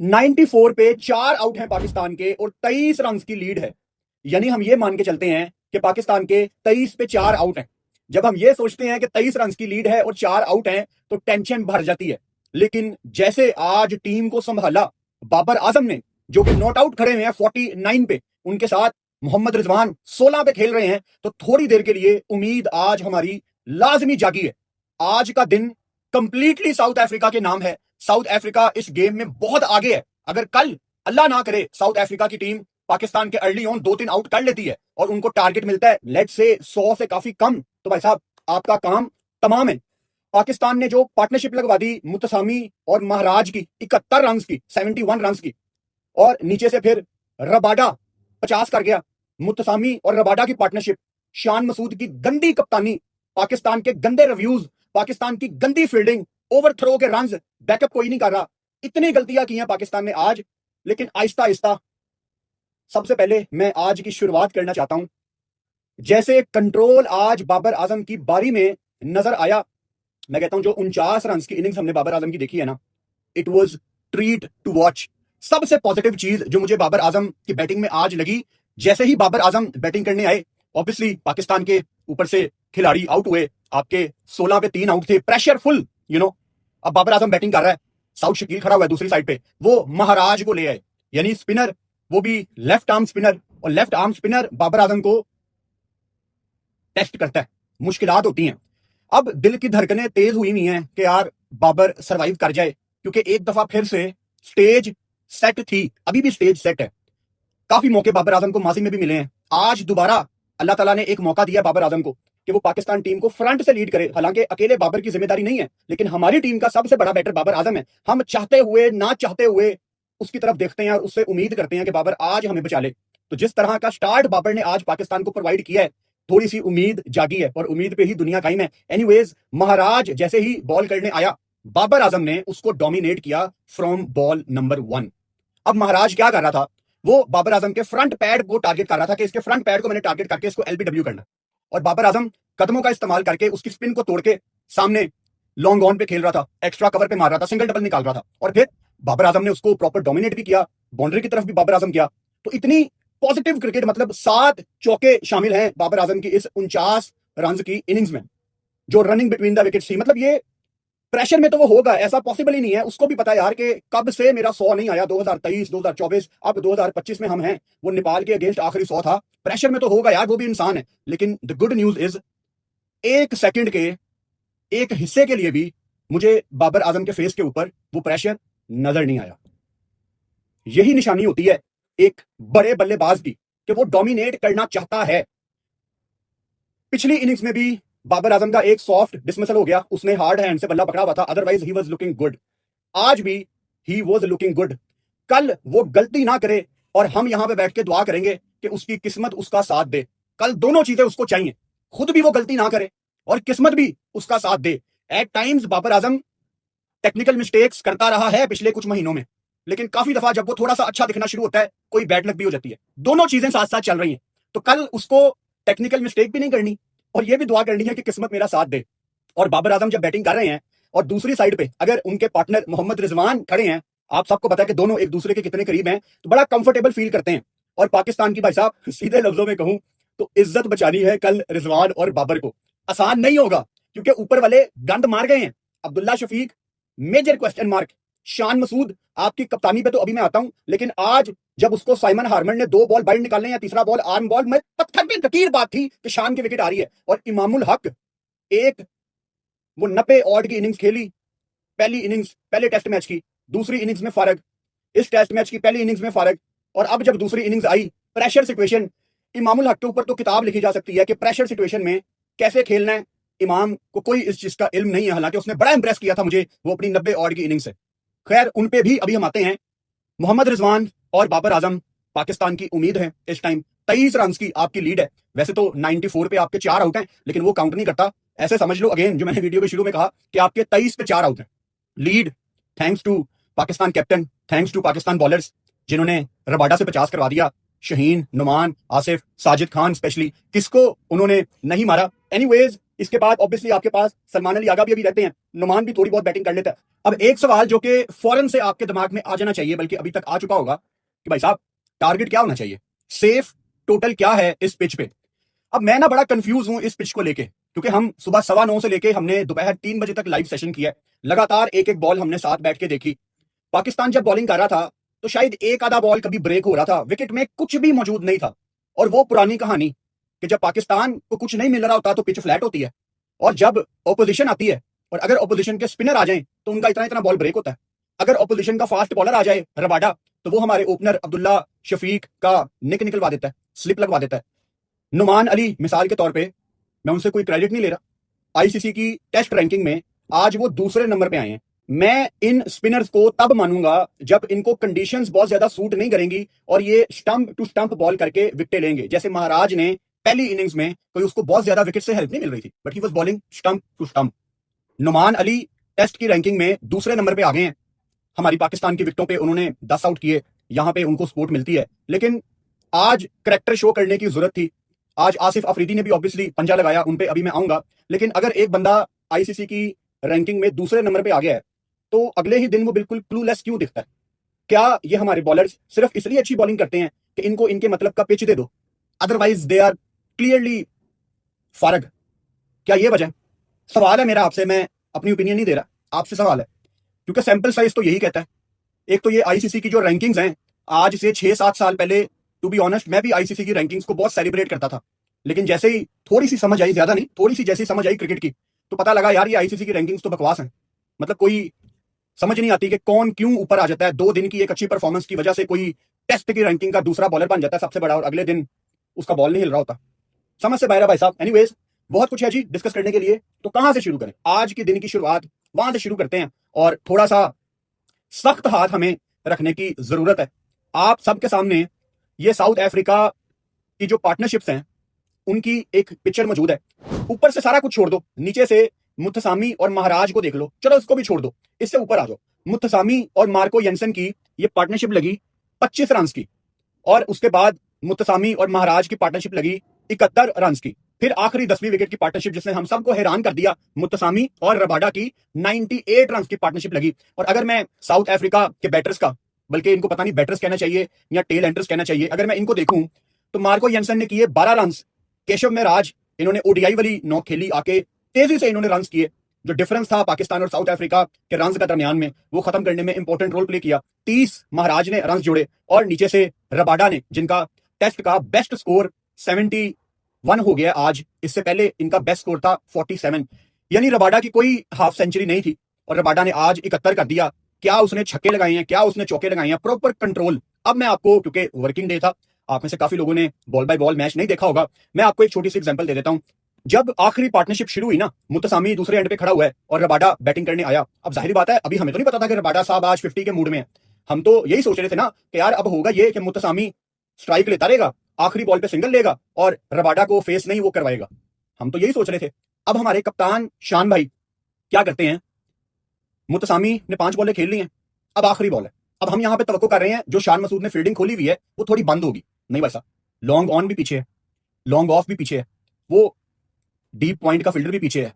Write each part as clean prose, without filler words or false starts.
94 पे 4 आउट हैं पाकिस्तान के और 23 रन की लीड है। यानी हम ये मान के चलते हैं कि पाकिस्तान के 23 पे 4 आउट हैं। जब हम ये सोचते हैं कि 23 रन की लीड है और 4 आउट हैं तो टेंशन भर जाती है। लेकिन जैसे आज टीम को संभाला बाबर आजम ने, जो कि नॉट आउट खड़े हुए हैं 49 पे, उनके साथ मोहम्मद रिजवान 16 पे खेल रहे हैं, तो थोड़ी देर के लिए उम्मीद आज हमारी लाजमी जागी है। आज का दिन कंप्लीटली साउथ अफ्रीका के नाम है। साउथ अफ्रीका इस गेम में बहुत आगे है। अगर कल अल्लाह ना करे साउथ अफ्रीका की टीम पाकिस्तान के अर्ली ऑन 2-3 आउट कर लेती है और उनको टारगेट मिलता है लेट से 100 से काफी कम, तो भाई साहब आपका काम तमाम है। पाकिस्तान ने जो पार्टनरशिप लगवा दी मुतसामी और महाराज की 71 रन की, 71 रन की, और नीचे से फिर रबाडा 50 कर गया। मुतसामी और रबाडा की पार्टनरशिप, शान मसूद की गंदी कप्तानी, पाकिस्तान के गंदे रिव्यूज, पाकिस्तान की गंदी फील्डिंग, ओवरथ्रो के रन्स, बैकअप कोई नहीं कर रहा। इतनी गलतियां की हैं पाकिस्तान ने आज। लेकिन आहिस्ता आहिस्ता, सबसे पहले मैं आज की शुरुआत करना चाहता हूं, जैसे कंट्रोल आज बाबर आजम की बारी में नजर आया। मैं कहता हूं जो 49 रन की इनिंग्स हमने बाबर आजम की देखी है ना, it was treat to watch. सबसे पॉजिटिव चीज जो मुझे बाबर आजम की बैटिंग में आज लगी, जैसे ही बाबर आजम बैटिंग करने आए, ऑब्वियसली पाकिस्तान के ऊपर से खिलाड़ी आउट हुए। आपके 16 पे 3 आउट थे, प्रेशर फुल, अब बाबर आजम बैटिंग कर रहा है, साउथ शकील खड़ा हुआ है दूसरी साइड पे, वो महाराज को ले आए, यानी स्पिनर, वो भी लेफ्ट आर्म स्पिनर। और left arm spinner Babar Azam को टेस्ट करता है, मुश्किलात होती हैं। अब दिल की धड़कनें तेज हुई नहीं है कि यार बाबर सरवाइव कर जाए, क्योंकि एक दफा फिर से स्टेज सेट थी, अभी भी स्टेज सेट है। काफी मौके बाबर आजम को माजी में भी मिले हैं। आज दोबारा अल्लाह ताला ने एक मौका दिया बाबर आजम को कि वो पाकिस्तान टीम को फ्रंट से लीड करे। हालांकि अकेले बाबर की जिम्मेदारी नहीं है, लेकिन हमारी टीम का सबसे बड़ा बैटर बाबर आजम है। हम चाहते हुए ना चाहते हुए उसकी तरफ देखते हैं और उससे उम्मीद करते हैं कि बाबर आज हमें बचा ले। तो जिस तरह का स्टार्ट बाबर ने आज पाकिस्तान को प्रोवाइड किया है, थोड़ी सी उम्मीद जागी है और उम्मीद पे ही दुनिया कायम है। एनीवेज, महाराज जैसे ही बॉल करने आया, बाबर आजम ने उसको डोमिनेट किया फ्रॉम बॉल नंबर 1। अब महाराज क्या कर रहा था, वो बाबर आजम के फ्रंट पैड को टारगेट कर रहा था कि इसके फ्रंट पैड को मैंने टारगेट करके इसको एलबीडब्ल्यू करना। और बाबर आजम कदमों का इस्तेमाल करके उसकी स्पिन को तोड़ के सामने लॉन्ग ऑन पे खेल रहा था, एक्स्ट्रा कवर पे मार रहा था, सिंगल डबल निकाल रहा था। और फिर बाबर आजम ने उसको प्रॉपर डोमिनेट भी किया, बाउंड्री की तरफ भी बाबर आजम किया। तो इतनी पॉजिटिव क्रिकेट, मतलब 7 चौके शामिल हैं बाबर आजम की इस 49 रन की इनिंग्स में, जो रनिंग बिटवीन द विकेट थी। मतलब ये प्रेशर में तो वो होगा, ऐसा पॉसिबल ही नहीं है। उसको भी पता यार कि कब से मेरा 100 नहीं आया, 2023, 2024, अब 2025 में हम हैं। वो नेपाल के अगेंस्ट आखिरी 100 था, प्रेशर में तो होगा यार, वो भी इंसान है। लेकिन द गुड न्यूज इज, एक सेकंड के एक हिस्से के लिए भी मुझे बाबर आजम के फेस के ऊपर वो प्रेशर नजर नहीं आया। यही निशानी होती है एक बड़े बल्लेबाज की कि वो डोमिनेट करना चाहता है। पिछली इनिंग्स में भी बाबर आजम का एक सॉफ्ट डिसमिसल हो गया, उसने हार्ड हैंड से बल्ला पकड़ा हुआ था, otherwise he was looking good. आज भी ही वाज लुकिंग गुड। कल वो गलती ना करे और हम यहां पे बैठ के दुआ करेंगे कि उसकी किस्मत उसका साथ दे। कल दोनों चीजें उसको चाहिए, खुद भी वो गलती ना करे और किस्मत भी उसका साथ दे। Eight times Babar Azam technical mistakes करता रहा है पिछले कुछ महीनों में, लेकिन काफी दफा जब वो थोड़ा सा अच्छा दिखना शुरू होता है, कोई बैड लक भी हो जाती है। दोनों चीजें साथ साथ चल रही हैं। तो कल उसको टेक्निकल मिस्टेक भी नहीं करनी और ये भी दुआ करनी है कि किस्मत मेरा साथ दे। और बाबर आजम जब बैटिंग कर रहे हैं और दूसरी साइड पे अगर उनके पार्टनर मोहम्मद रिजवान खड़े हैं, आप सबको पता है कि दोनों एक दूसरे के कितने करीब हैं, तो बड़ा कंफर्टेबल फील करते हैं। और पाकिस्तान की, भाई साहब सीधे लफ्जों में कहूं तो इज्जत बचानी है कल रिजवान और बाबर को। आसान नहीं होगा क्योंकि ऊपर वाले गंद मार गए हैं। Abdullah Shafique major question mark, Shan Masood आपकी कप्तानी पे तो अभी मैं आता हूं, लेकिन आज जब उसको साइमन हार्मन ने 2 बॉल बाइंड निकालने या तीसरा बॉल आर्म बॉल में, पत्थर पे लकीर बात थी कि शान की विकेट आ रही है। और इमामुल हक एक वो 90 ऑड की इनिंग्स खेली, पहली इनिंग्स पहले टेस्ट मैच की, दूसरी इनिंग्स में फारग, इस टेस्ट मैच की पहली इनिंग्स में फारग, और अब जब दूसरी इनिंग्स आई प्रेशर सिचुएशन, इमामुल हक के ऊपर तो किताब लिखी जा सकती है कि प्रेशर सिचुएशन में कैसे खेलना है। इमाम को कोई इस चीज का इल्म नहीं है, हालांकि उसने बड़ा इंप्रेस किया था मुझे वो अपनी 90 ऑड की इनिंग्स से। खैर उन पे भी अभी हम आते हैं। मोहम्मद रिजवान और बाबर आजम पाकिस्तान की उम्मीद है इस टाइम। 23 रन की आपकी लीड है। वैसे तो 94 पे आपके 4 आउट हैं, लेकिन वो काउंट नहीं करता। ऐसे समझ लो, अगेन जो मैंने वीडियो के शुरू में कहा कि आपके 23 पे 4 आउट हैं। Lead thanks to Pakistan captain, thanks to Pakistan bowlers जिन्होंने रबाडा से 50 करवा दिया। शहीन, नुमान, आसिफ, साजिद खान स्पेशली, किसको उन्होंने नहीं मारा। एनीवेज, इसके बाद ऑब्वियसली आपके पास सलमान अली आगा भी अभी रहते हैं, नुमान भी थोड़ी बहुत बैटिंग कर लेता है। अब एक सवाल जो कि फौरन से आपके दिमाग में आ जाना चाहिए, बल्कि अभी तक आ चुका होगा, कि भाई साहब टारगेट क्या होना चाहिए, सेफ टोटल क्या है इस पिच पे। अब मैं ना बड़ा कंफ्यूज हूं इस पिच को लेके, क्योंकि हम सुबह 9:15 से लेके हमने दोपहर 3 बजे तक लाइव सेशन किया है, लगातार एक एक बॉल हमने साथ बैठ के देखी। पाकिस्तान जब बॉलिंग कर रहा था तो शायद एक आधा बॉल कभी ब्रेक हो रहा था, विकेट में कुछ भी मौजूद नहीं था। और वो पुरानी कहानी कि जब पाकिस्तान को कुछ नहीं मिल रहा होता तो पिच फ्लैट होती है, और जब ऑपोजिशन आती है और अगर ऑपोजिशन के स्पिनर आ जाएं तो उनका इतना इतना बॉल ब्रेक होता है। अगर ऑपोजिशन का फास्ट बॉलर आ जाए रबाडा, तो वो हमारे ओपनर अब्दुल्ला शफीक का निक निकलवा देता है, स्लिप लगवा देता है। नुमान अली मिसाल के तौर पे, मैं उनसे कोई क्रेडिट नहीं ले रहा, आईसीसी की टेस्ट रैंकिंग में आज वो दूसरे नंबर पे आए हैं। मैं इन स्पिनर्स को तब मानूंगा जब इनको कंडीशंस बहुत ज्यादा सूट नहीं करेंगी और ये स्टंप टू स्टंप बॉल करके विकेट लेंगे। जैसे महाराज ने पहली इनिंग्स में कोई उसको बहुत ज्यादा विकेट से हेल्प नहीं मिल रही थी, but he was bowling stump to stump. Noman Ali test की रैंकिंग में दूसरे नंबर पे आ गए हैं। हमारी पाकिस्तान की विकेटों पे उन्होंने 10 आउट किए, यहां पे उनको सपोर्ट मिलती है, लेकिन आज करेक्टर शो करने की जरूरत थी। आज आसिफ अफरीदी ने भी ऑब्वियसली पंजा लगाया, उन पे अभी मैं आऊंगा। लेकिन अगर एक बंदा आईसीसी की रैंकिंग में दूसरे नंबर पे आ गया है तो अगले ही दिन वो बिल्कुल क्लूलेस क्यों दिखता है? क्या ये हमारे बॉलर्स सिर्फ इसलिए अच्छी बॉलिंग करते हैं कि इनको इनके मतलब का पिच दे दो, अदरवाइज दे आर क्लियरली फारग? क्या ये वजह? सवाल है मेरा आपसे, मैं अपनी ओपिनियन नहीं दे रहा, आपसे सवाल है, क्योंकि सैंपल साइज तो यही कहता है। एक तो ये आईसीसी की जो रैंकिंग्स हैं, आज से 6-7 साल पहले टू बी ऑनेस्ट मैं भी आईसीसी की रैंकिंग्स को बहुत सेलिब्रेट करता था, लेकिन जैसे ही थोड़ी सी समझ आई, ज्यादा नहीं, थोड़ी सी जैसी समझ आई क्रिकेट की, तो पता लगा यार ये आईसीसी की रैंकिंग्स तो बकवास हैं। मतलब कोई समझ नहीं आती कि कौन क्यों ऊपर आ जाता है। 2 दिन की एक अच्छी परफॉर्मेंस की वजह से कोई टेस्ट की रैंकिंग का दूसरा बॉलर बन जाता है सबसे बड़ा, और अगले दिन उसका बॉल नहीं हिल रहा होता। समझ से बाहर है भाई साहब। एनीवेज, बहुत कुछ है जी डिस्कस करने के लिए, तो कहां से शुरू करें? आज के दिन की शुरुआत वहां से शुरू करते हैं, और थोड़ा सा सख्त हाथ हमें रखने की जरूरत है। आप सबके सामने ये साउथ अफ्रीका की जो पार्टनरशिप्स हैं उनकी एक पिक्चर मौजूद है। ऊपर से सारा कुछ छोड़ दो, नीचे से मुत्तसामी और महाराज को देख लो, चलो इसको भी छोड़ दो, इससे ऊपर आ जाओ। मुत्तसामी और मार्को येंसन की ये पार्टनरशिप लगी 25 रन की, और उसके बाद मुत्तसामी और महाराज की पार्टनरशिप लगी 71 रन की। फिर आखिरी 10वीं विकेट की पार्टनरशिप जिसने हम सबको हैरान कर दिया, मुत्तसामी और रबाडा की 98 रन की पार्टनरशिप लगी। और अगर मैं साउथ अफ्रीका के बैटर्स का, बल्कि इनको पता नहीं बैटर्स कहना चाहिए या टेल एंडर्स कहना चाहिए, अगर मैं इनको देखूं तो मार्को येंसन ने किए 12 रन, केशव महराज इन्होंने ओडीआई वाली नॉक खेली, आके तेजी से इन्होंने रन किए। जो डिफरेंस था पाकिस्तान और साउथ अफ्रीका के रन का दरमियान में, वो खत्म करने में इंपॉर्टेंट रोल प्ले किया। 30 महाराज ने रन जोड़े, और नीचे से रबाडा ने, जिनका टेस्ट का बेस्ट स्कोर 71 हो गया आज, इससे पहले इनका बेस्ट स्कोर था 47। यानी रबाडा की कोई हाफ सेंचुरी नहीं थी और रबाडा ने आज 71 कर दिया। क्या उसने छक्के लगाए हैं, क्या उसने चौके लगाए हैं, प्रॉपर कंट्रोल। अब मैं आपको, क्योंकि वर्किंग डे था, आप में से काफी लोगों ने बॉल बाय बॉल मैच नहीं देखा होगा, मैं आपको एक छोटी सी एग्जांपल दे देता हूं। जब आखिरी पार्टनरशिप शुरू हुई ना, मुत्तसामी दूसरे एंड पे खड़ा हुआ है और रबाडा बैटिंग करने आया। अब जाहिर बात है, अभी हमें तो नहीं पता था कि रबाडा साहब आज 50 के मूड में है। हम तो यही सोच रहे थे ना कि यार अब होगा ये कि मुत्तसामी स्ट्राइक लेता रहेगा, आखिरी बॉल पे सिंगल लेगा और रबाडा को फेस नहीं वो करवाएगा। हम तो यही सोच रहे थे। अब हमारे कप्तान शान भाई क्या करते हैं, मुत्तसामी ने 5 बॉलें खेल ली हैं, अब आखिरी बॉल है। अब हम यहां पे तवक्को कर रहे हैं जो शान मसूद ने फील्डिंग खोली हुई है वो थोड़ी बंद होगी। नहीं वैसा, लॉन्ग ऑन भी पीछे है, लॉन्ग ऑफ भी पीछे है, वो डीप पॉइंट का फील्डर भी पीछे है,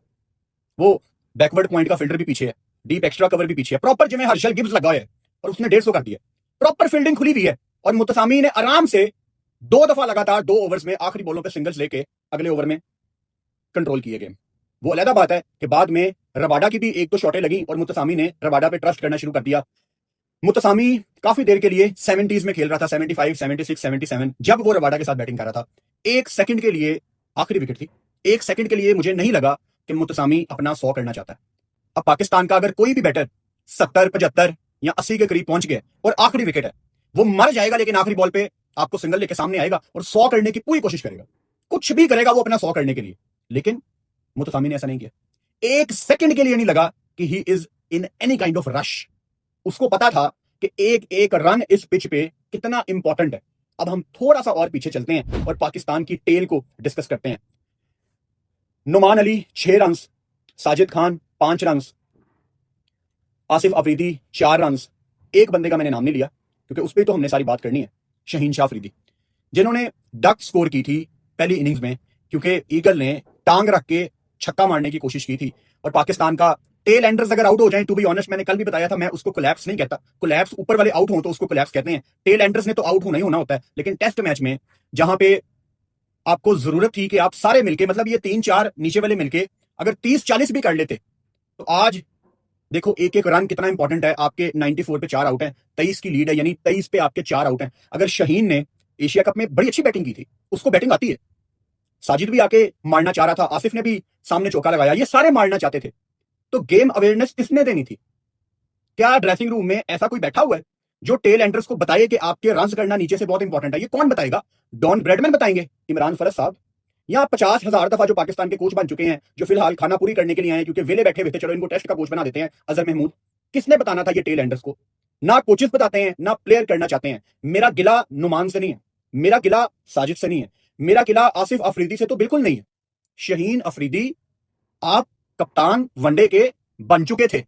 वो बैकवर्ड पॉइंट का फील्डर भी पीछे है, डीप एक्स्ट्रा कवर भी पीछे है, प्रॉपर जिम्मे हर्षल गिब्स लगा है और उसने 150 कर दिया। प्रॉपर फील्डिंग खुली हुई है और मुत्तसामी ने आराम से 2 दफा लगातार 2 ओवर्स में आखिरी बॉलों पे सिंगल्स लेके अगले ओवर में कंट्रोल किए गेम। वो अलग बात है कि बाद में रबाडा की भी 1-2 शॉटें लगी और मुत्तसामी ने रबाडा पे ट्रस्ट करना शुरू कर दिया। मुत्तसामी काफी देर के लिए 70s में खेल रहा था, 75, 76, 77, जब वो रबाडा के साथ बैटिंग कर रहा था। 1 सेकंड के लिए, आखिरी विकेट थी, 1 सेकंड के लिए मुझे नहीं लगा कि मुत्तसामी अपना 100 करना चाहता है। अब पाकिस्तान का अगर कोई भी बैटर 70, 75 या 80 के करीब पहुंच गया और आखिरी विकेट है, वो मर जाएगा, लेकिन आखिरी बॉल पे आपको सिंगल लेके सामने आएगा और 100 करने की पूरी कोशिश करेगा, कुछ भी करेगा वो अपना 100 करने के लिए। लेकिन मुत्तसामी ने ऐसा नहीं किया। 1 सेकंड के लिए नहीं लगा कि he is in any kind of rush. उसको पता था कि एक एक रन इस पिच पे कितना इंपॉर्टेंट है। अब हम थोड़ा सा और पीछे चलते हैं और पाकिस्तान की टेल को डिस्कस करते हैं। Noman Ali 6 run, Sajid Khan 5 run, Asif Afridi 4 run. एक बंदे का मैंने नाम नहीं लिया क्योंकि उस पर तो हमने सारी बात करनी है, शहीन शाह अफरीदी, जिन्होंने डक स्कोर की थी पहली इनिंग्स में, क्योंकि ईगल ने टांग रख के छक्का मारने की कोशिश की थी और पाकिस्तान का टेल एंडर्स अगर आउट हो जाए, टू बी ऑनेस्ट मैंने कल भी बताया था, मैं उसको कोलैप्स नहीं कहता। कोलैप्स ऊपर वाले आउट हो तो उसको कोलैप्स कहते हैं, टेल एंडर्स ने तो आउट होना ही होना होता है। लेकिन टेस्ट मैच में जहां पे आपको जरूरत थी कि आप सारे मिलके, मतलब ये 3-4 नीचे वाले मिलके अगर 30-40 भी कर लेते, तो आज देखो एक एक रन कितना इंपॉर्टेंट है। आपके 94 पे 4 आउट है, 23 की लीड है, यानी 23 पे आपके 4 आउट हैं। अगर शाहीन ने एशिया कप में बड़ी अच्छी बैटिंग की थी, उसको बैटिंग आती है, साजिद भी आके मारना चाह रहा था, आसिफ ने भी सामने चौका लगाया, ये सारे मारना चाहते थे, तो गेम अवेयरनेस किसने देनी थी? क्या ड्रेसिंग रूम में ऐसा कोई बैठा हुआ है जो टेल एंडर्स को बताए कि आपके रन करना नीचे से बहुत इंपॉर्टेंट है? ये कौन बताएगा? डॉन ब्रेडमैन बताएंगे? इमरान फरज साहब? या 50,000 दफा जो पाकिस्तान के कोच बन चुके हैं, जो फिलहाल खाना पूरी करने के लिए आए क्योंकि वेले बैठे हुए थे, चलो इनको टेस्ट का कोच बना देते हैं, अजहर महमूद? किसने बताना था ये टेल एंडर्स को? ना कोचेस बताते हैं, ना प्लेयर करना चाहते हैं। मेरा गिला नुमान से नहीं है, मेरा गिला साजिद से नहीं है, मेरा गिला आसिफ अफरीदी से तो बिल्कुल नहीं है। शाहीन अफरीदी, आप कप्तान वनडे के बन चुके थे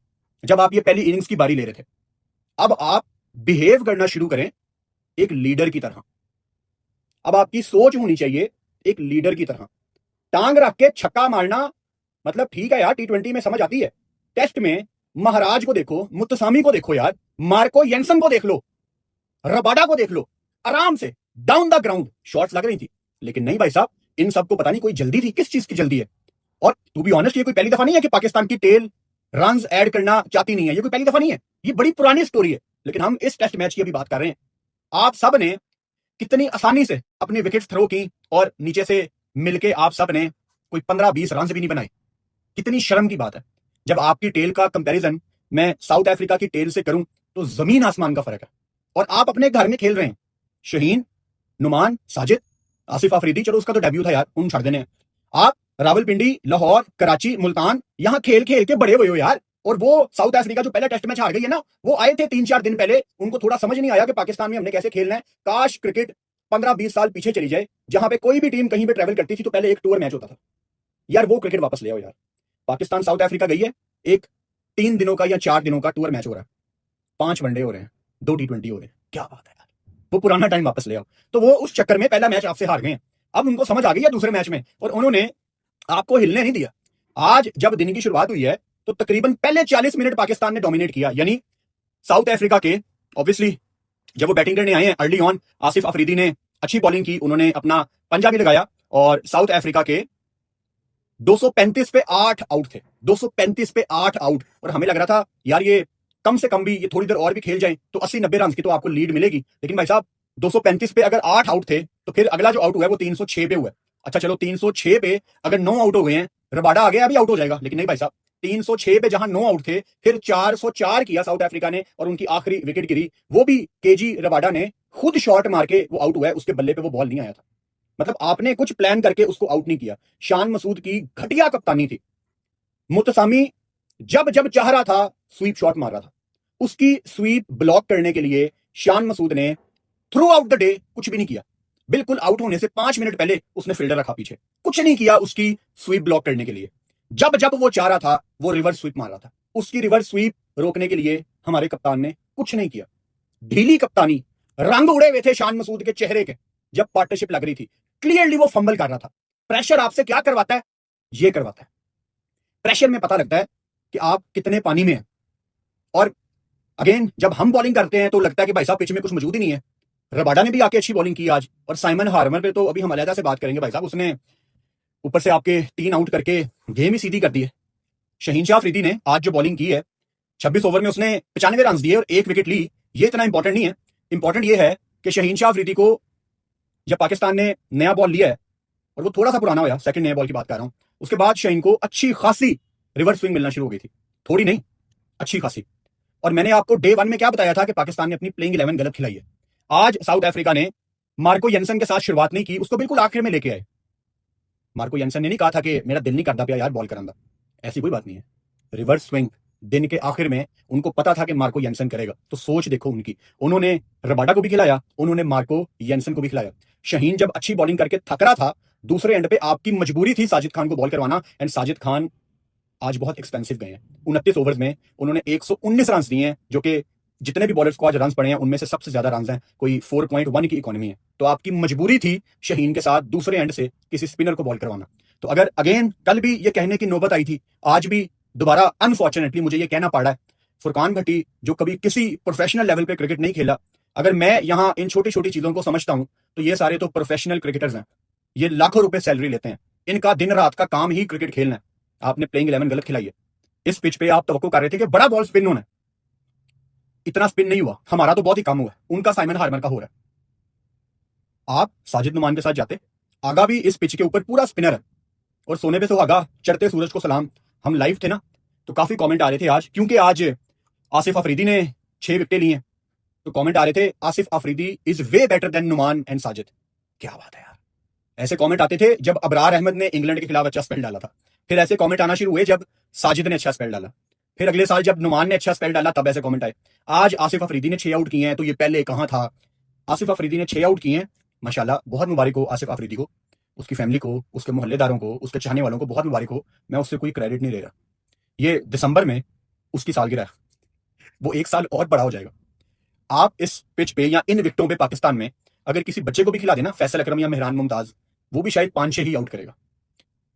जब आप ये पहली इनिंग्स की बारी ले रहे थे। अब आप बिहेव करना शुरू करें एक लीडर की तरह। अब आपकी सोच होनी चाहिए एक लीडर की तरह। टांग रख के छक्का मारना, मतलब ठीक है यार, T20 में समझ आती है। टेस्ट में महाराज को देखो, मुत्तसामी को देखो यार, मार्को येंसन को देख लो, रबाडा को देख लो, आराम से डाउन द ग्राउंड शॉट्स लग रही थी। लेकिन नहीं भाई साहब, इन सबको पता नहीं कोई जल्दी थी, किस चीज की जल्दी है। और टू बी ऑनेस्ट, ये कोई पहली दफा नहीं है कि पाकिस्तान की टेल रन्स ऐड करना चाहती नहीं है, ये कोई पहली दफा नहीं है, ये बड़ी पुरानी स्टोरी है। लेकिन हम इस टेस्ट मैच की अभी बात कर रहे हैं। आप सब ने कितनी आसानी से अपनी विकेट्स थ्रो की और नीचे से मिलके आप सब ने कोई 15-20 रन भी नहीं बनाए। कितनी शर्म की बात है। जब आपकी टेल का कंपैरिजन मैं साउथ अफ्रीका की टेल से करूं तो जमीन आसमान का फर्क है। और आप अपने घर में खेल रहे हैं। शाहीन, नुमान, साजिद, आसिफ अफरीदी, चलो उसका तो डेब्यू था यार, उन छड़ देने हैं। आप रावलपिंडी, लाहौर, कराची, मुल्तान, यहां खेल खेल के बड़े हुए हो यार। और वो साउथ अफ्रीका जो पहले टेस्ट मैच हार गई है ना, वो आए थे 3-4 दिन पहले, उनको थोड़ा समझ नहीं आया कि पाकिस्तान में हमने कैसे खेलना है। काश क्रिकेट 15-20 साल पीछे चली जाए, जहां पे कोई भी टीम कहीं पे ट्रेवल करती थी तो पहले एक टूर मैच होता था यार। वो क्रिकेट वापस ले आओ यार। पाकिस्तान साउथ अफ्रीका गई है, एक 3 दिनों का या 4 दिनों का टूर मैच हो रहा है, 5 वनडे हो रहे हैं, 2 T20 हो रहे हैं। क्या बात है यार, वो पुराना टाइम वापस ले आओ। तो वो उस चक्कर में पहला मैच आपसे हार गए हैं, अब उनको समझ आ गई है दूसरे मैच में, और उन्होंने आपको हिलने नहीं दिया। आज जब दिन की शुरुआत हुई है तो तकरीबन पहले 40 मिनट पाकिस्तान ने डोमिनेट किया। यानी साउथ अफ्रीका के ऑब्वियसली जब वो बैटिंग करने आए हैं अर्ली ऑन, आसिफ अफरीदी ने अच्छी बॉलिंग की, उन्होंने अपना पंजा भी लगाया और साउथ अफ्रीका के 235 पे 8 आउट थे, 235 पे 8 आउट। और हमें लग रहा था यार ये कम से कम भी, ये थोड़ी देर और भी खेल जाए तो 80-90 रन की तो आपको लीड मिलेगी। लेकिन भाई साहब 235 पे अगर 8 आउट थे तो फिर अगला जो आउट हुआ है वो 306 पे हुआ है। अच्छा चलो 306 पे अगर 9 आउट हो गए हैं, रबाडा आ गया अभी आउट हो जाएगा, लेकिन नहीं भाई साहब, 306 पे जहां 9 आउट थे, फिर 404 किया साउथ अफ्रीका ने और उनकी आखिरी विकेट गिरी, वो भी केजी रबाडा ने खुद शॉट मार के वो आउट हुआ है, उसके बल्ले पे वो बॉल नहीं आया था। मतलब आपने कुछ प्लान करके उसको आउट नहीं किया। शान मसूद की घटिया कप्तानी थी। मुतसामी जब जब चाह रहा था स्वीप शॉट मार रहा था, उसकी स्वीप ब्लॉक करने के लिए शान मसूद ने थ्रू आउट द डे कुछ भी नहीं किया। बिल्कुल आउट होने से 5 मिनट पहले उसने फील्डर रखा पीछे, कुछ नहीं किया उसकी स्वीप ब्लॉक करने के लिए। जब जब वो चाह रहा था वो रिवर्स स्वीप मार रहा था, उसकी रिवर्स स्वीप रोकने के लिए हमारे कप्तान ने कुछ नहीं किया। ढीली कप्तानी, रंग उड़े हुए थे शान मसूद के चेहरे के जब पार्टनरशिप लग रही थी। क्लियरली वो फंबल कर रहा था। प्रेशर आपसे क्या करवाता है? ये करवाता है। प्रेशर में पता लगता है कि आप कितने पानी में हैं। और अगेन जब हम बॉलिंग करते हैं तो लगता है कि भाई साहब पिच में कुछ मौजूद ही नहीं है। रबाडा ने भी आके अच्छी बॉलिंग की आज, और साइमन हार्मर पे तो अभी हम अलहदा से बात करेंगे भाई साहब, उसने ऊपर से आपके 3 आउट करके गेम ही सीधी कर दी है। शाहीन शाह अफरीदी ने आज जो बॉलिंग की है, 26 ओवर में उसने 95 रन दिए और 1 विकेट ली। ये इतना इंपॉर्टेंट नहीं है। इंपॉर्टेंट ये है कि शाहीन शाह अफरीदी को जब पाकिस्तान ने नया बॉल लिया है, और वो थोड़ा सा पुराना हुआ, सेकंड नया बॉल की बात कर रहा हूं, उसके बाद शाहीन को अच्छी खासी रिवर्स स्विंग मिलना शुरू हो गई थी। थोड़ी नहीं, अच्छी खासी। और मैंने आपको डे 1 में क्या बताया था कि पाकिस्तान ने अपनी प्लेइंग 11 गलत खिलाई है। आज साउथ अफ्रीका ने मार्को येंसन के साथ शुरुआत नहीं की, उसको बिल्कुल आखिर में लेके आए। मार्को येंसन ने नहीं कहा था कि मेरा दिल नहीं करता पिया यार बॉल करांदा, ऐसी कोई बात नहीं है। रिवर्स स्विंग दिन के आखिर में उनको पता था कि मार्को येंसन करेगा, तो सोच देखो उनकी। उन्होंने रबाडा को भी खिलाया, उन्होंने मार्को येंसन को भी खिलाया। शाहीन जब अच्छी बॉलिंग करके थक रहा था, दूसरे एंड पे आपकी मजबूरी थी साजिद खान को बॉल करवाना, एंड साजिद खान आज बहुत एक्सपेंसिव गए हैं। 29 ओवर्स में उन्होंने 119 रन दिए हैं, जो कि जितने भी बॉलर्स को आज रन पड़े हैं उनमें से सबसे ज्यादा रन हैं। कोई 4.1 की इकोनॉमी है। तो आपकी मजबूरी थी शाहीन के साथ दूसरे एंड से किसी स्पिनर को बॉल करवाना। तो अगर अगेन कल भी ये कहने की नौबत आई थी, आज भी दोबारा अनफॉर्चुनेटली मुझे ये कहना पड़ रहा है, फुरकान भट्टी जो कभी किसी प्रोफेशनल लेवल पे क्रिकेट नहीं खेला, अगर मैं यहां इन छोटी छोटी चीजों को समझता हूं तो ये सारे तो प्रोफेशनल क्रिकेटर्स हैं, ये लाखों रुपए सैलरी लेते हैं, इनका दिन रात का काम ही क्रिकेट खेलना है। आपने प्लेइंग 11 गलत खिलाई है। इस पिच पे आप तवक्को कर रहे थे कि बड़ा बॉल स्पिन होना है, इतना स्पिन नहीं हुआ, हमारा तो बहुत ही कम हुआ, उनका साइमन हार्मर का हो रहा है। आप साजिद नुमान के साथ जाते, आगा भी इस पिच के ऊपर पूरा स्पिनर है, और सोने पे सुहागा चढ़ते सूरज को सलाम। हम लाइव थे ना, तो काफी कमेंट आ रहे थे आज, क्योंकि आज आसिफ अफरीदी ने 6 विकेटें ली हैं, तो कमेंट आ रहे थे Asif Afridi is way better than Noman and Sajid. क्या बात है यार, ऐसे कमेंट आते थे जब अबरार अहमद ने इंग्लैंड के खिलाफ अच्छा स्पेल डाला था, फिर ऐसे कमेंट आना शुरू हुए जब साजिद ने अच्छा स्पेल डाला, फिर अगले साल जब नुमान ने अच्छा स्पेल डाला तब ऐसे कमेंट आए। आज आसिफ अफरीदी ने 6 आउट किए हैं, तो ये पहले कहां था। आसिफ अफरीदी ने 6 आउट किए हैं, माशाल्लाह, बहुत मुबारक हो आसिफ अफरीदी को, उसकी फैमिली को, उसके मोहल्लेदारों को, उसके चाहने वालों को बहुत मुबारक हो। मैं उससे कोई क्रेडिट नहीं ले रहा। ये दिसंबर में उसकी सालगिरह है, वो 1 साल और बड़ा हो जाएगा। आप इस पिच पे या इन विकेटों पे पाकिस्तान में अगर किसी बच्चे को भी खिला देना, फैसल अकरम या मेहरान मुमताज, वो भी शायद 5-6 ही आउट करेगा।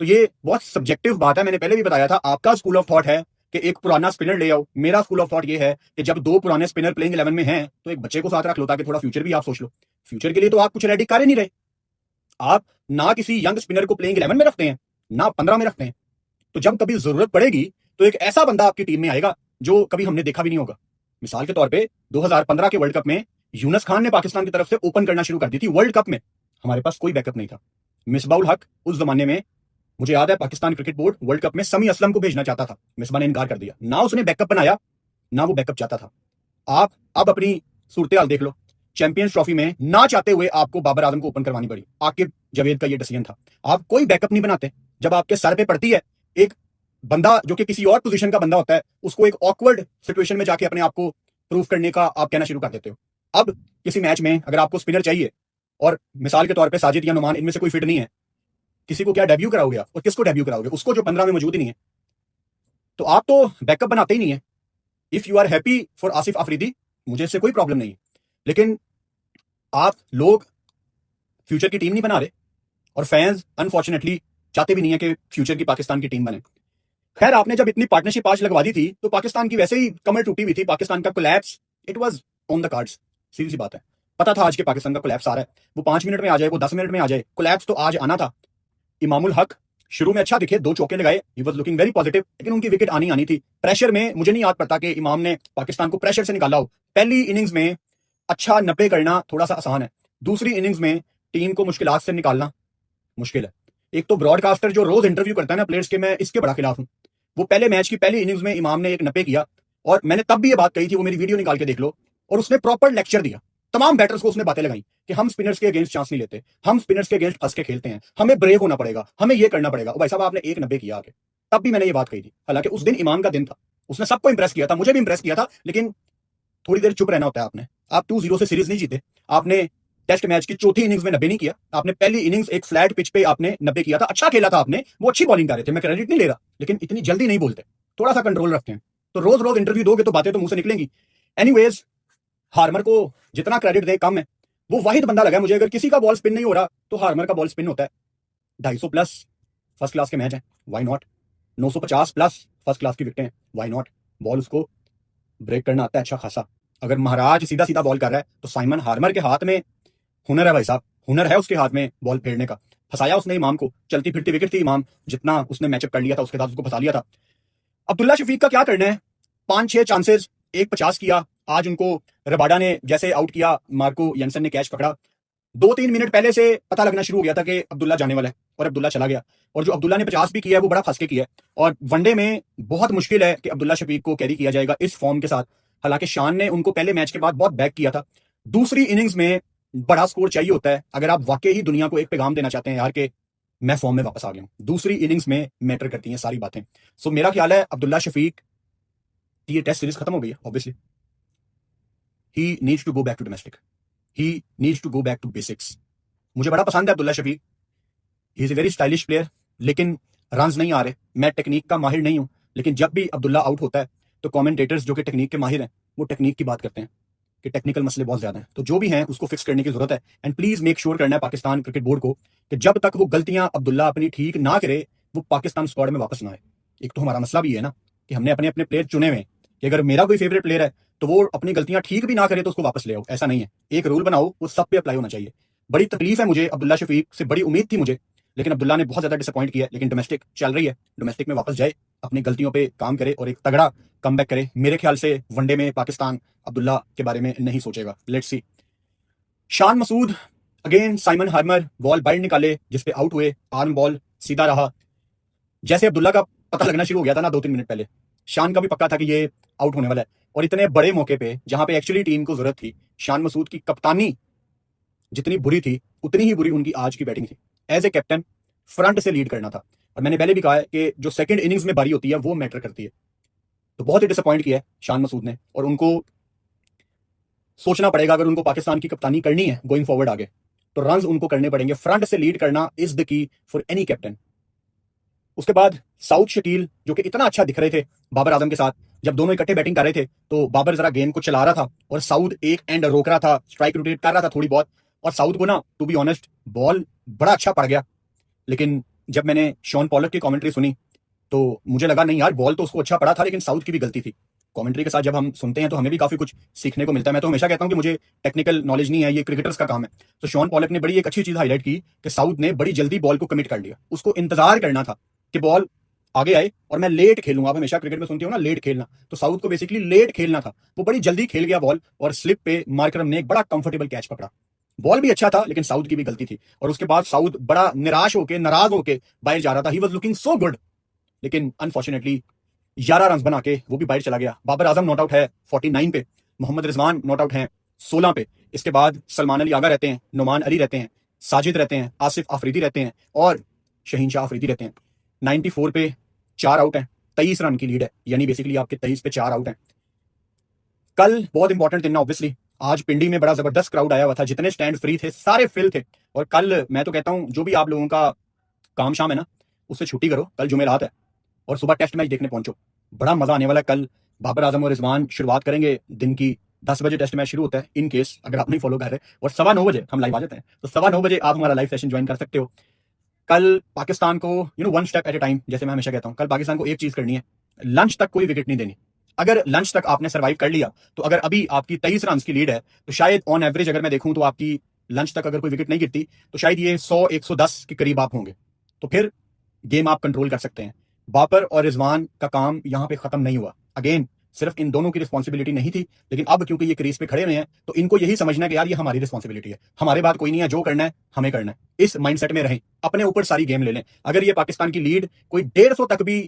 तो ये बहुत सब्जेक्टिव बात है, मैंने पहले भी बताया था। आपका स्कूल ऑफ थॉट है कि एक पुराना स्पिनर ले आओ, मेरा स्कूल ऑफ थॉट ये है कि जब 2 पुराने स्पिनर प्लेइंग 11 में हैं तो एक बच्चे को साथ रख लो, ताकि थोड़ा फ्यूचर भी आप सोच लो। फ्यूचर के लिए तो आप कुछ रेडी कर ही नहीं रहे, आप ना किसी यंग स्पिनर को प्लेइंग 11 में रखते हैं, ना 15 में रखते हैं। तो जब कभी जरूरत पड़ेगी तो एक ऐसा बंदा आपकी टीम में आएगा जो कभी हमने देखा भी नहीं होगा। मिसाल के तौर पे 2015 के वर्ल्ड कप में यूनस खान ने पाकिस्तान की तरफ से ओपन करना शुरू कर दी थी। वर्ल्ड कप में हमारे पास कोई बैकअप नहीं था। मिसबाउल हक उस जमाने में, मुझे याद है, Pakistan cricket board world cup में समी असलम को भेजना चाहता था, मिसबा ने इनकार कर दिया। ना उसने बैकअप बनाया, ना वो बैकअप चाहता था। आप अब अपनी सूरत हाल देख लो, चैंपियंस ट्रॉफी में ना चाहते हुए आपको बाबर आजम को ओपन करवानी पड़ी। आकिब जावेद का ये डिसीजन था। आप कोई बैकअप नहीं बनाते। जब आपके सर पे पड़ती है एक बंदा जो कि किसी और पोजीशन का बंदा होता है, उसको एक ऑकवर्ड सिचुएशन में जाके अपने आप को प्रूव करने का आप कहना शुरू कर देते हो। अब किसी मैच में अगर आपको स्पिनर चाहिए और मिसाल के तौर पे साजिद या नुमान इनमें से कोई फिट नहीं है, किसी को क्या डेब्यू कराओगे आप, और किसको डेब्यू कराओगे? उसको जो 15 में मौजूद ही नहीं है। तो आप तो बैकअप बनाते ही नहीं है। If you are happy for Asif Afridi, मुझे इससे कोई प्रॉब्लम नहीं है, लेकिन आप लोग फ्यूचर की टीम नहीं बना रहे, और फैंस अनफॉर्चुनेटली चाहते भी नहीं है कि फ्यूचर की पाकिस्तान की टीम बने। खैर, आपने जब इतनी पार्टनरशिप आज लगवा दी थी तो पाकिस्तान की वैसे ही कमर टूटी हुई थी, पाकिस्तान का collapse it was on the cards. सीधी सी बात है, पता था आज के पाकिस्तान का कोलैप्स आ रहा है। वो 5 मिनट में आ जाए, वो 10 मिनट में आ जाए, कोलैप्स तो आज आना था। इमामुल हक शुरू में अच्छा दिखे, 2 चौके लगाए, he was looking very positive, लेकिन उनकी विकेट आनी थी। प्रेशर में मुझे नहीं याद पड़ता कि इमाम ने पाकिस्तान को प्रेशर से निकाला हो। पहली इनिंग्स में अच्छा 90 करना थोड़ा सा आसान है, दूसरी इनिंग्स में टीम को मुश्किलात से निकालना मुश्किल है। एक तो ब्रॉडकास्टर जो रोज इंटरव्यू करता है ना प्लेयर्स के, मैं इसके बड़ा खिलाफ हूं। वो पहले मैच की पहली इनिंग्स में इमाम ने एक 90 किया, और मैंने तब भी ये बात कही थी, वो मेरी वीडियो निकाल के देख लो, और उसने प्रॉपर लेक्चर दिया। तमाम बैटर्स को उसने बातें लगाई कि हम स्पिनर्स के अगेंस्ट चांस नहीं लेते, हम स्पिनर्स के अगेंस्ट फंस के खेलते हैं, हमें ब्रेक होना पड़ेगा, हमें ये करना पड़ेगा। भाई साहब, आपने एक 90 किया आगे, तब भी मैंने ये बात कही थी। हालांकि उस दिन इमाम का दिन था, उसने सबको इंप्रेस किया था, मुझे भी इंप्रेस किया था, लेकिन थोड़ी देर चुप रहना होता है। आपने आप 2-0 से सीरीज नहीं जीते। आपने टेस्ट मैच की चौथी इनिंग्स में 90 नहीं किया, आपने पहली इनिंग्स एक फ्लैट पिच पे आपने 90 किया था। अच्छा खेला था आपने, वो अच्छी बॉलिंग कर रहे थे, मैं क्रेडिट नहीं ले रहा, लेकिन इतनी जल्दी नहीं बोलते, थोड़ा सा कंट्रोल रखते हैं। तो रोज रोज इंटरव्यू दोगे तो बातें तो मुंह से निकलेंगी। एनीवेज, हार्मर को जितना क्रेडिट दे कम है। वो वाहिद बंदा लगा मुझे, अगर किसी का बॉल स्पिन नहीं हो रहा तो हार्मर का बॉल स्पिन होता है। 250 प्लस फर्स्ट क्लास के मैच है, why not. 950 plus first class की विकेटें हैं, वाई नॉट। बॉल उसको ब्रेक करना आता है अच्छा खासा। अगर महाराज सीधा सीधा बॉल कर रहा है तो साइमन हार्मर के हाथ में हुनर है भाई साहब, हुनर है उसके हाथ में बॉल फेरने का। फंसाया उसने इमाम को, चलती फिरती विकेट थी इमाम, जितना उसने मैचअप कर लिया था उसके साथ उसको फंसा लिया था। अब्दुल्ला शफीक का क्या करना है? 5-6 चांसेस, एक 50 किया। आज उनको रबाडा ने जैसे आउट किया, मार्को यंसन ने कैच पकड़ा, 2-3 मिनट पहले से पता लगना शुरू हो गया था कि अब्दुल्ला जाने वाला है, और अब्दुल्ला चला गया। और जो अब्दुल्ला ने 50 भी किया है वो बड़ा फंस के किया है, और वनडे में बहुत मुश्किल है कि अब्दुल्ला शफीक को कैरी किया जाएगा इस फॉर्म के साथ। हालांकि शान ने उनको पहले मैच के बाद बहुत बैक किया था। दूसरी इनिंग्स में बड़ा स्कोर चाहिए होता है अगर आप वाकई ही दुनिया को एक पैगाम देना चाहते हैं यार कि मैं फॉर्म में वापस आ गया हूं। दूसरी इनिंग्स में मैटर करती हैं सारी बातें। सो मेरा ख्याल है अब्दुल्ला शफीक की ये टेस्ट सीरीज खत्म हो गई है। Obviously he needs to go back to domestic, he needs to go back to basics. मुझे बड़ा पसंद है Abdullah Shafique, he is a very stylish player, लेकिन रन्स नहीं आ रहे। मैं टेक्निक का माहिर नहीं हूं, लेकिन जब भी अब्दुल्ला आउट होता है तो कमेंटेटर्स जो कि टेक्निक के माहिर हैं वो टेक्निक की बात करते हैं। कि टेक्निकल मसले बहुत ज्यादा हैं, तो जो भी हैं उसको फिक्स करने की जरूरत है। एंड प्लीज मेक श्योर करना है पाकिस्तान क्रिकेट बोर्ड को कि जब तक वो गलतियां अब्दुल्ला अपनी ठीक ना करे वो पाकिस्तान स्क्वाड में वापस ना आए। एक तो हमारा मसला भी है ना कि हमने अपने अपने प्लेयर चुने हुए हैं कि अगर मेरा कोई फेवरेट प्लेयर है तो वो अपनी गलतियां ठीक भी ना करे तो उसको वापस ले आओ, ऐसा नहीं है। एक रूल बनाओ, वो सब पे अप्लाई होना चाहिए। बड़ी तकलीफ है मुझे, अब्दुल्ला शफीक से बड़ी उम्मीद थी मुझे, लेकिन अब्दुल्ला ने बहुत ज्यादा डिसअपॉइंट किया। लेकिन डोमेस्टिक चल रही है, डोमेस्टिक में वापस जाए, अपनी गलतियों पे काम करे और एक तगड़ा कमबैक करे। मेरे ख्याल से वनडे में पाकिस्तान अब्दुल्ला के बारे में नहीं सोचेगा, let's see. Shan Masood again Simon Harmer ball bite निकाले जिसपे आउट हुए, आर्म बॉल सीधा रहा। जैसे अब्दुल्ला का पता लगना शुरू हो गया था ना 2-3 मिनट पहले, शान का भी पक्का था कि ये आउट होने वाला है। और इतने बड़े मौके पे जहां पे एक्चुअली टीम को जरूरत थी, शान मसूद की कप्तानी जितनी बुरी थी उतनी ही बुरी उनकी आज की बैटिंग थी। एज ए कैप्टन फ्रंट से लीड करना था, और मैंने पहले भी कहा है कि जो सेकंड इनिंग्स में बारी होती है वो मैटर करती है। तो बहुत ही डिसअपॉइंट किया है शान मसूद ने, और उनको सोचना पड़ेगा अगर उनको पाकिस्तान की कप्तानी करनी है गोइंग फॉरवर्ड आगे, तो रन्स उनको करने पड़ेंगे। फ्रंट से लीड करना is the key for any captain. उसके बाद साउथ शकील जो कि इतना अच्छा दिख रहे थे बाबर आजम के साथ, जब दोनों इकट्ठे बैटिंग कर रहे थे तो बाबर जरा गेंद को चला रहा था और साउथ एक एंड रोक रहा था, स्ट्राइक रोटेट कर रहा था थोड़ी बहुत। और साउथ को ना टू बी ऑनेस्ट बॉल बड़ा अच्छा पड़ गया, लेकिन जब मैंने शॉन पॉलक की कमेंट्री सुनी तो मुझे लगा नहीं यार, बॉल तो उसको अच्छा पड़ा था लेकिन साउथ की भी गलती थी। कमेंट्री के साथ जब हम सुनते हैं तो हमें भी काफी कुछ सीखने को मिलता है। मैं तो हमेशा कहता हूं कि मुझे टेक्निकल नॉलेज नहीं है, ये क्रिकेटर्स का काम है। तो शॉन पॉलक ने बड़ी एक अच्छी चीज हाईलाइट की कि साउथ ने बड़ी जल्दी बॉल को कमिट कर लिया। उसको इंतजार करना था कि बॉल आगे आए और मैं लेट खेलूंगा। आप हमेशा क्रिकेट में सुनते हो ना लेट खेलना, तो साउथ को बेसिकली लेट खेलना था। वो बड़ी जल्दी खेल गया बॉल और स्लिप पे मार्करम ने एक बड़ा कंफर्टेबल कैच पकड़ा। बॉल भी अच्छा था लेकिन साउथ की भी गलती थी। और उसके बाद साउथ बड़ा निराश होकर, नाराज होकर बाहर जा रहा था। He was looking so good, लेकिन अनफॉर्चुनेटली 11 रन बना के वो भी बाहर चला गया। बाबर आजम नॉट आउट है 49 पे, मोहम्मद रिजवान नॉट आउट है 16 पे। इसके बाद सलमान अली आगा रहते हैं, नुमान अली रहते हैं, साजिद रहते हैं, आसिफ आफरीदी रहते हैं और शहीन शाह आफरीदी रहते हैं। 94 पे 4 आउट हैं, 23 रन की लीड है, यानी बेसिकली आपके 23 पे 4 आउट हैं। कल बहुत इंपॉर्टेंट दिन ना ऑब्वियसली, आज पिंडी में बड़ा जबरदस्त क्राउड आया हुआ था, जितने स्टैंड फ्री थे सारे फिल थे। और कल मैं तो कहता हूं जो भी आप लोगों का काम शाम है ना उससे छुट्टी करो, कल जुमेरात है और सुबह टेस्ट मैच देखने पहुंचो, बड़ा मजा आने वाला है। कल बाबर आजम और रिजवान शुरुआत करेंगे दिन की, 10 बजे टेस्ट मैच शुरू होता है। इन केस अगर आप नहीं फॉलो कर रहे, और 9:15 बजे हम लाइव आ जाते हैं, तो 9:15 बजे आप हमारा लाइव सेशन ज्वाइन कर सकते हो। कल पाकिस्तान को one step at A time, जैसे मैं हमेशा कहता हूं, कल पाकिस्तान को एक चीज करनी है, लंच तक कोई विकेट नहीं देनी। अगर लंच तक आपने सर्वाइव कर लिया तो अगर अभी आपकी 23 रन की लीड है तो शायद ऑन एवरेज अगर मैं देखूं तो आपकी लंच तक अगर कोई विकेट नहीं गिरती तो शायद ये 100-110 के करीब आप होंगे, तो फिर गेम आप कंट्रोल कर सकते हैं। बाबर और रिजवान का काम यहां पे खत्म नहीं हुआ। अगेन सिर्फ इन दोनों की रिस्पॉन्सिबिलिटी नहीं थी, लेकिन अब क्योंकि ये क्रीज पे खड़े हुए हैं तो इनको यही समझना है कि यार ये हमारी रिस्पॉन्सिबिलिटी है, हमारे बात कोई नहीं है, जो करना है हमें करना है। इस माइंडसेट में रहें, अपने ऊपर सारी गेम ले लें। अगर ये पाकिस्तान की लीड कोई 150 तक भी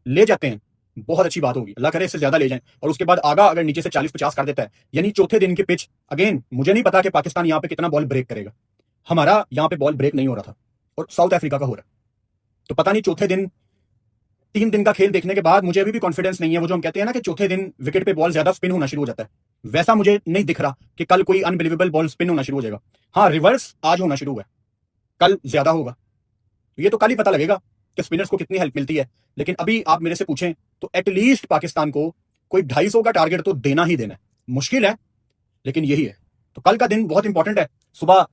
ले जाते हैं बहुत अच्छी बात होगी, अल्लाह करे इससे ज्यादा ले जाएं। और उसके बाद आगा अगर नीचे से 40-50 कर देता है, यानी चौथे दिन की पिच, अगेन मुझे नहीं पता कि पाकिस्तान यहां पे कितना बॉल ब्रेक करेगा। हमारा यहां पे बॉल ब्रेक नहीं हो रहा था और साउथ अफ्रीका का हो रहा है, तो पता नहीं चौथे दिन, 3 दिन का खेल देखने के बाद मुझे अभी भी कॉन्फिडेंस नहीं है। वो जो हम कहते हैं ना कि चौथे दिन विकेट पे बॉल ज्यादा स्पिन होना शुरू हो जाता है, वैसा मुझे नहीं दिख रहा कि कल कोई अनबिलीवेबल बॉल स्पिन होना शुरू हो जाएगा। हाँ, रिवर्स आज होना शुरू हुआ है, कल ज्यादा होगा, ये तो कल ही पता लगेगा कि स्पिनर्स को कितनी हेल्प मिलती है। लेकिन अभी आप मेरे से पूछें तो एटलीस्ट पाकिस्तान को कोई 250 का टारगेट तो देना ही देना है। मुश्किल है लेकिन यही है। तो कल का दिन बहुत इंपॉर्टेंट है। सुबह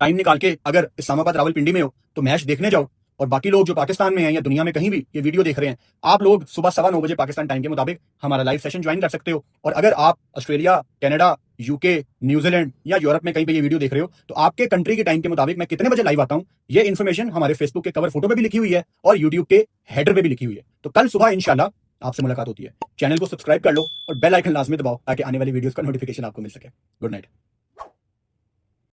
टाइम निकाल के अगर इस्लामाबाद रावलपिंडी में हो तो मैच देखने जाओ, और बाकी लोग जो पाकिस्तान में हैं या दुनिया में कहीं भी ये वीडियो देख रहे हैं, आप लोग सुबह 9:15 बजे पाकिस्तान टाइम के मुताबिक हमारा लाइव सेशन ज्वाइन कर सकते हो। और अगर आप ऑस्ट्रेलिया, कनाडा, यूके, न्यूजीलैंड या यूरोप में कहीं पे ये वीडियो देख रहे हो तो आपके कंट्री के टाइम के मुताबिक मैं कितने बजे लाइव आता हूं, ये इन्फॉर्मेशन हमारे फेसबुक के कवर फोटो पे भी लिखी हुई है और यूट्यूब के हेडर पे भी लिखी हुई है। तो कल सुबह इंशाल्लाह आपसे मुलाकात होती है। चैनल को सब्सक्राइब कर लो और बेल आइकन लाजमी दबाओ ताकि आने वाली वीडियोस का नोटिफिकेशन आपको मिल सके। Good night.